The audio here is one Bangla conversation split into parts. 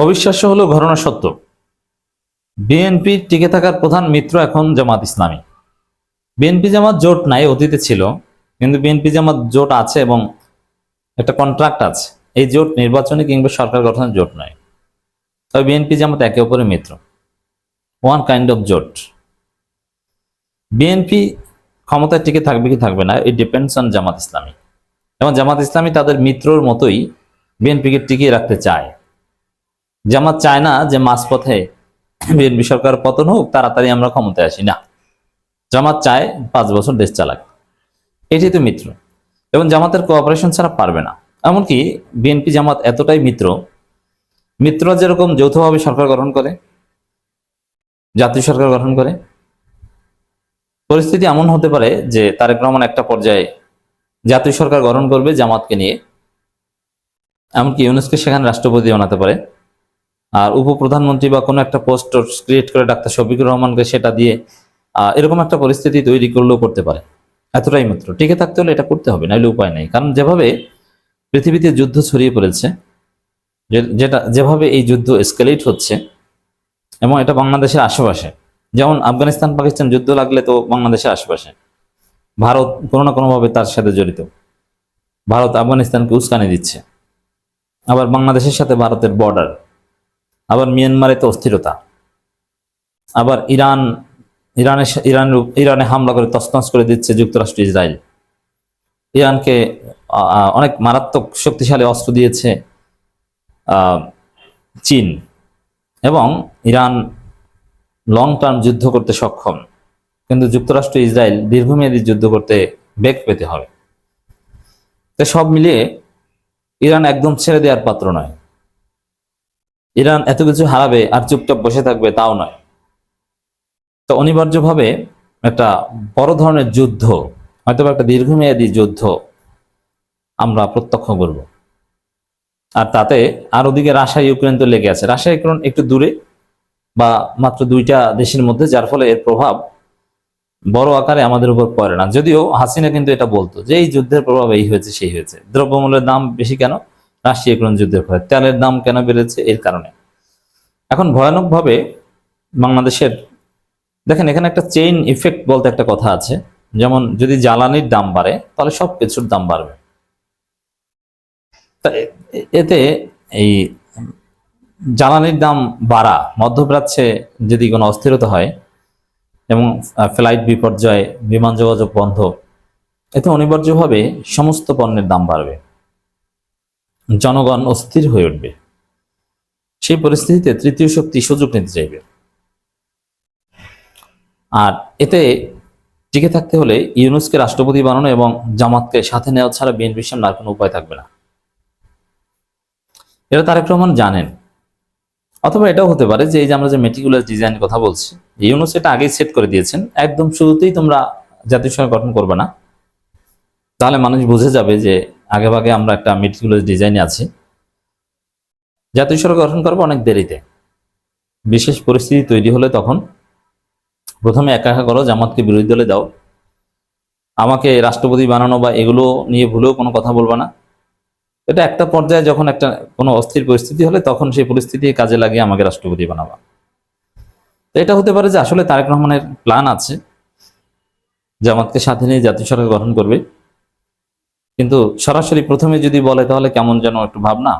অবিশ্বাস্য হলো ঘটনা সত্য। বিএনপি টিকে থাকার প্রধান মিত্র এখন জামাত ইসলামী। বিএনপি জামাত জোট নাই, অতীতে ছিল, কিন্তু বিএনপি জামাত জোট আছে এবং একটা কন্ট্রাক্ট আছে। এই জোট নির্বাচনী কিংবা সরকার গঠনের জোট নয়, তবে বিএনপি জামাত একে অপরের মিত্র, ওয়ান কাইন্ড অফ জোট। বিএনপি ক্ষমতায় টিকে থাকবে কি থাকবে না, it depends on Jamaat Islami. এবং জামাত ইসলামী তাদের মিত্রর মতোই বিএনপিকে টিকিয়ে রাখতে চায়। জামাত চায় না যে মাঝপথে বিএনপি সরকার পতন হোক, তাড়াতাড়ি আমরা ক্ষমতায় আসি, না। জামাত চায় 5 বছর দেশ চালাক। এটি তো মিত্র, এবং জামাতের কোঅপারেশন ছাড়া পারবে না। এমনকি বিএনপি জামাত এতটাই মিত্ররা যেরকম যৌথভাবে সরকার গঠন করে, জাতীয় সরকার গঠন করে, পরিস্থিতি এমন হতে পারে যে তারেক রহমান একটা পর্যায়ে জাতীয় সরকার গঠন করবে জামাতকে নিয়ে, এমনকি ইউনূসকে সেখানে রাষ্ট্রপতি বানাতে পারে, আর উপপ্রধানমন্ত্রী বা কোনো একটা পোস্ট ক্রিয়েট করে ডাক্তার শফিকুর রহমানকে সেটা দিয়ে এরকম একটা পরিস্থিতি তৈরি করলেও করতে পারে। এতটাই মাত্র টিকে থাকতে হলে এটা করতে হবে, নাহলে উপায় নেই। কারণ যেভাবে পৃথিবীতে যুদ্ধ ছড়িয়ে পড়েছে, যেভাবে এই যুদ্ধ এসকেলেট হচ্ছে, এবং এটা বাংলাদেশের আশেপাশে, যেমন আফগানিস্তান পাকিস্তান যুদ্ধ লাগলে তো বাংলাদেশের আশেপাশে, ভারত কোনো না কোনোভাবে তার সাথে জড়িত। ভারত আফগানিস্তানকে উস্কানি দিচ্ছে, আবার বাংলাদেশের সাথে ভারতের বর্ডার, আবার মিয়ানমারে তো অস্থিরতা, আবার ইরানে হামলা করে তছনছ করে দিচ্ছে যুক্তরাষ্ট্র ইসরায়েল। ইরানকে অনেক মারাত্মক শক্তিশালী অস্ত্র দিয়েছে চীন, এবং ইরান লং টার্ম যুদ্ধ করতে সক্ষম, কিন্তু যুক্তরাষ্ট্র ইসরায়েল দীর্ঘমেয়াদী যুদ্ধ করতে বেগ পেতে হবে। তো সব মিলিয়ে ইরান একদম ছেড়ে দেওয়ার পাত্র নয়। ইরান এত কিছু হারাবে আর চুপচাপ বসে থাকবে তাও নয়। তো অনিবার্যভাবে একটা বড় ধরনের যুদ্ধ, হয়তো একটা দীর্ঘমেয়াদী যুদ্ধ আমরা প্রত্যক্ষ করব। আর তাতে আর ওদিকে রাশিয়া ইউক্রেন তো লেগে আছে। রাশিয়া ইউক্রেন একটু দূরে, বা মাত্র 2টা দেশের মধ্যে, যার ফলে এর প্রভাব বড় আকারে আমাদের উপর পড়ে না। যদিও হাসিনা কিন্তু এটা বলতো যে এই যুদ্ধের প্রভাব এই হয়েছে সেই হয়েছে, দ্রব্যমূল্যের দাম বেশি কেন, রাশিয়া ইউক্রেন যুদ্ধের ফলে, তেলের দাম কেন বেড়েছে এর কারণে। এখন ভয়ানকভাবে বাংলাদেশের, দেখেন এখানে একটা চেইন ইফেক্ট বলতে একটা কথা আছে। যেমন যদি জ্বালানির দাম বাড়ে তাহলে সব কিছুর দাম বাড়বে। এতে এই জ্বালানির দাম বাড়া, মধ্যপ্রাচ্যে যদি কোনো অস্থিরতা হয় এবং ফ্লাইট বিপর্যয়, বিমান যোগাযোগ বন্ধ, এতে অনিবার্যভাবে সমস্ত পণ্যের দাম বাড়বে, জনগণ অস্থির হয়ে উঠবে। সেই পরিস্থিতিতে তৃতীয় শক্তি সুযোগ নিতে চাইবে। আর এতে টিকে থাকতে হলে ইউনূসকে রাষ্ট্রপতি বানানো এবং জামাতকে সাথে নেওয়া ছাড়া বিএনপির সামনে আর কোনো উপায় থাকবে না। এটা তারেক রহমান জানেন। অথবা এটাও হতে পারে যে এই যে আমরা যে মেটিকুলাস ডিজাইন কথা বলছি, ইউনূস এটা আগেই সেট করে দিয়েছেন, একদম শুরুতেই তোমরা জাতীয় সরকার গঠন করবে না, তাহলে মানুষ বুঝে যাবে যে আগে ভাগে আমরা একটা মেটিকুলাস ডিজাইনে আছি। জাতীয় সরকার গঠন করবো অনেক দেরিতে, বিশেষ পরিস্থিতি তৈরি হলে তখন প্রথমে একা একা করো, জামাতকে বিরোধী দলে দাও, আমাকে রাষ্ট্রপতি বানানো বা এগুলো নিয়ে ভুলেও কোনো কথা বলবা না। এটা একটা পর্যায়ে যখন একটা কোনো অস্থির পরিস্থিতি হলে তখন সেই পরিস্থিতি কাজে লাগিয়ে আমাকে রাষ্ট্রপতি বানাবা। তো এটা হতে পারে যে আসলে তারেক রহমানের প্ল্যান আছে, জামাতকে সাথে নিয়ে জাতীয় সরকার গঠন করবে, কিন্তু সরাসরি প্রথমে যদি বলে তাহলে কেমন যেন একটু ভাবনা,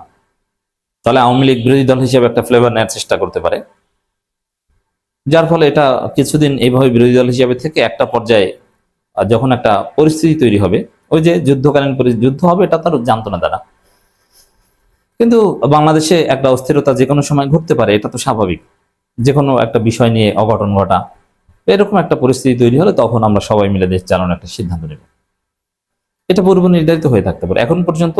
তাহলে আওয়ামী লীগ বিরোধী দল হিসেবে একটা ফ্লেভার নেওয়ার চেষ্টা করতে পারে, যার ফলে এটা কিছুদিন এইভাবে বিরোধী দল হিসেবে থেকে একটা পর্যায়ে যখন একটা পরিস্থিতি তৈরি হবে, ওই যে যুদ্ধকালীন যুদ্ধ হবে, এটা তার জানতো না তারা। কিন্তু বাংলাদেশে একটা অস্থিরতা যে কোনো সময় ঘটতে পারে, এটা তো স্বাভাবিক। যে কোনো একটা বিষয় নিয়ে অঘটন ঘটা, এরকম একটা পরিস্থিতি তৈরি হলে তখন আমরা সবাই মিলে দেশ চালানোর একটা সিদ্ধান্ত নেব। এটা পূর্ব নির্ধারিত হয়ে থাকতে পারে। এখন পর্যন্ত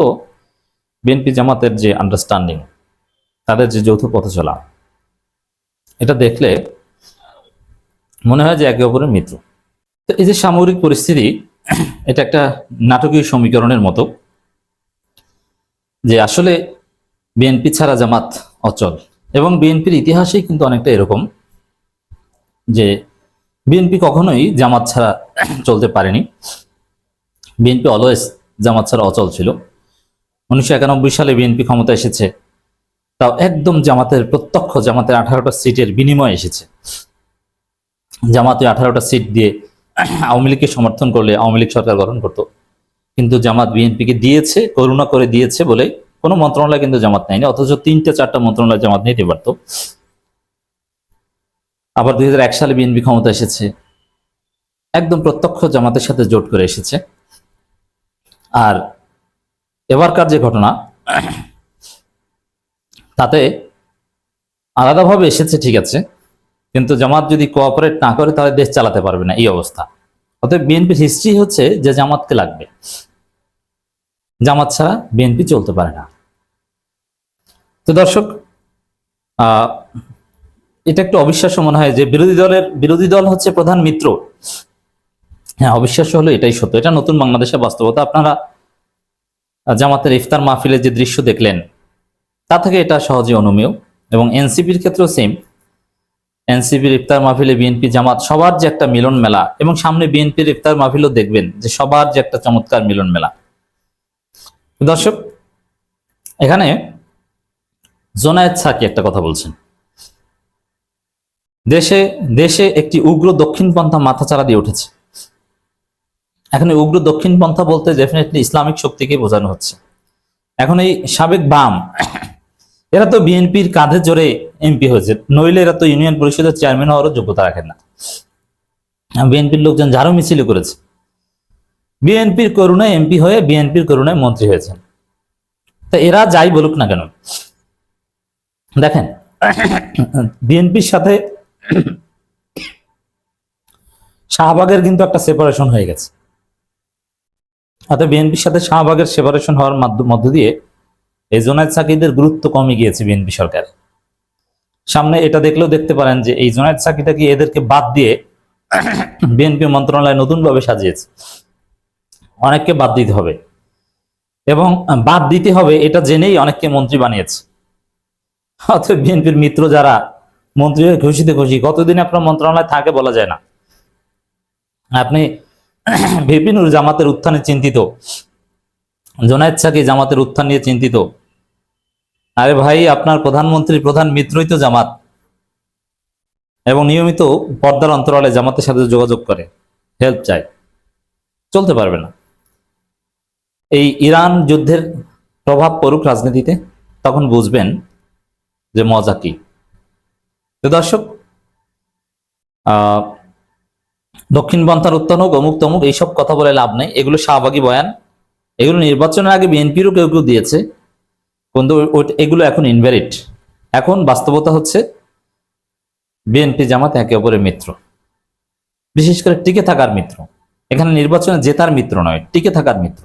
বিএনপি জামাতের যে আন্ডারস্ট্যান্ডিং, তাদের যে যৌথ পথ চলা, এটা দেখলে মনে হয় যে একে অপরের মিত্র। তো এই যে সামগ্রিক পরিস্থিতি, এটা একটা নাটকীয় সমীকরণের মতো, যে আসলে বিএনপি ছাড়া জামাত অচল। এবং বিএনপির ইতিহাসেই কিন্তু অনেকটা এরকম, যে বিএনপি কখনোই জামাত ছাড়া চলতে পারেনি। বিএনপি অলওয়েজ জামাত ছাড়া অচল ছিল। 1991 সালে বিএনপি ক্ষমতা এসেছে, তাও একদম জামাতের প্রত্যক্ষ জামাতের 18টা সিটের বিনিময়ে এসেছে। জামাতে 18টা সিট দিয়ে আওয়ামী লীগকে সমর্থন করলে আওয়ামী লীগ সরকার গঠন করতো, কিন্তু জামাত বিএনপিকে দিয়েছে, করুণা করে দিয়েছে বলে কোনো মন্ত্রণালয় কিন্তু জামাত নেয়নি, অথচ 3-4টা মন্ত্রণালয় জামাত নিতে পারত। আবার 2001 সালে বিএনপি ক্ষমতা এসেছে, একদম প্রত্যক্ষ জামাতের সাথে জোট করে এসেছে। আর এবারকার যে ঘটনা, তাতে আলাদাভাবে এসেছে ঠিক আছে, কিন্তু জামাত যদি কোঅপারেট না করে তাহলে দেশ চালাতে পারবে না, এই অবস্থা। অতএব বিএনপির হিস্ট্রি হচ্ছে যে জামাতকে লাগবে, জামাত ছাড়া বিএনপি চলতে পারে না। তো দর্শক, এটা একটু অবিশ্বাস্য মনে হয় যে বিরোধী দল হচ্ছে প্রধান মিত্র। হ্যাঁ, অবিশ্বাস্য হলো এটাই সত্য, এটা নতুন বাংলাদেশের বাস্তবতা। আপনারা জামাতের ইফতার মাহফিলে যে দৃশ্য দেখলেন, তা থেকে এটা সহজে অনুমেয়। এবং এনসিপির ক্ষেত্রেও সেম। এনসিপির ইফতার মাহফিলে বিএনপি জামাত সবার যে একটা মিলন মেলা, এবং সামনে বিএনপির ইফতার মাহফিলও দেখবেন যে সবার যে একটা চমৎকার মিলন মেলা। দর্শক, এখানে জোনায়েদ সাকি একটা কথা বলছেন, দেশে একটি উগ্র দক্ষিণপন্থা মাথাচাড়া দিয়ে উঠেছে। এখন এই উগ্র দক্ষিণপন্থা বলতে ডেফিনেটলি ইসলামিক শক্তিকে বোঝানো হচ্ছে। এখন এই সাবেক বাম, এরা তো বিএনপির কাঁধে জোরে এমপি হয়েছে, নইলে এরা তো ইউনিয়ন পরিষদের চেয়ারম্যান হওয়ারও যোগ্যতা রাখেন না। বিএনপির লোকজন ঝাড়ু মিছিল করেছে, বিএনপির করুণায় এমপি হয়ে বিএনপির করুণায় মন্ত্রী হয়েছেন। তা এরা যাই বলুক না কেন, দেখেন বিএনপির সাথে শাহবাগের কিন্তু একটা সেপারেশন হয়ে গেছে। অর্থাৎ বিএনপির সাথে শাহবাগের সেপারেশন হওয়ার মধ্য দিয়ে এই জোনায়েদ সাকিদের গুরুত্ব কমে গিয়েছে বিএনপি সরকার। সামনে এটা দেখলেও দেখতে পারেন যে এই জোনায়েদ সাকিটা কি এদেরকে বাদ দিয়ে বিএনপি মন্ত্রণালয় নতুন ভাবে সাজিয়েছে। অনেককে বাদ দিতে হবে, এবং বাদ দিতে হবে এটা জেনেই অনেককে মন্ত্রী বানিয়েছে। অথবা বিএনপির মিত্র যারা মন্ত্রী হয়ে খুশিতে খুশি, কতদিন আপনার মন্ত্রণালয় থাকে বলা যায় না। আপনি ভিপি নূর জামাতের উত্থানে চিন্তিত, জোনায়েদ সাকি জামাতের উত্থান নিয়ে চিন্তিত। আরে ভাই, আপনার প্রধানমন্ত্রী প্রধান মিত্রই তো জামাত, এবং নিয়মিত পর্দার অন্তরালে জামাতের সাথে যোগাযোগ করে, হেল্প চায়, চলতে পারবে না। এই ইরান যুদ্ধের প্রভাব পড়ুক রাজনীতিতে, তখন বুঝবেন যে মজা কি। তো দর্শক, দক্ষিণপন্থার উত্থান হোক, অমুক তমুক, এইসব কথা বলে লাভ নেই, এগুলো শাহবাগী বয়ান। এগুলো নির্বাচনের আগে বিএনপিরও কেউ কেউ দিয়েছে, কিন্তু এগুলো এখন ইনভ্যালিড। এখন বাস্তবতা হচ্ছে বিএনপি জামাত একে অপরের মিত্র, বিশেষ করে টিকে থাকার মিত্র। এখানে নির্বাচনে জেতার মিত্র নয়, টিকে থাকার মিত্র।